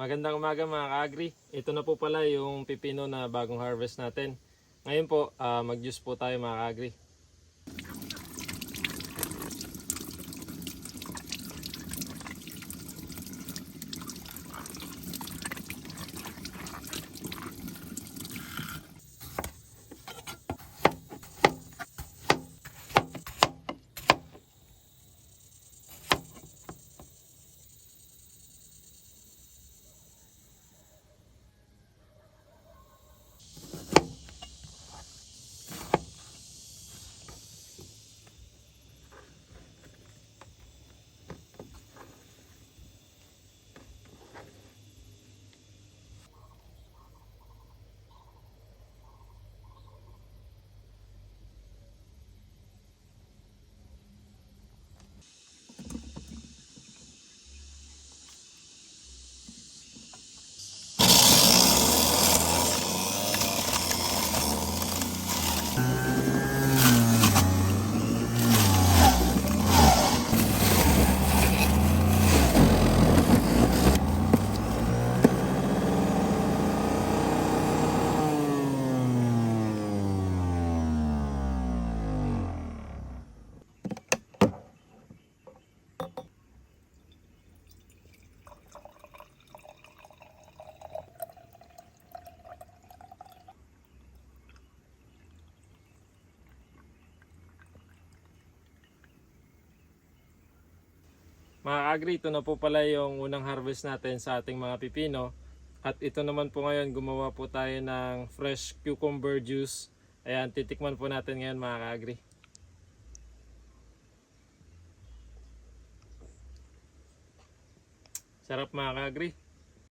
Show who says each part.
Speaker 1: Magandang umaga mga ka-agri. Ito na po pala yung pipino na bagong harvest natin. Ngayon po, mag-juice po tayo mga ka-agri. Mga ka-agri, ito na po pala yung unang harvest natin sa ating mga pipino. At ito naman po ngayon, gumawa po tayo ng fresh cucumber juice. Ayan, titikman po natin ngayon mga ka-agri. Sarap mga ka-agri.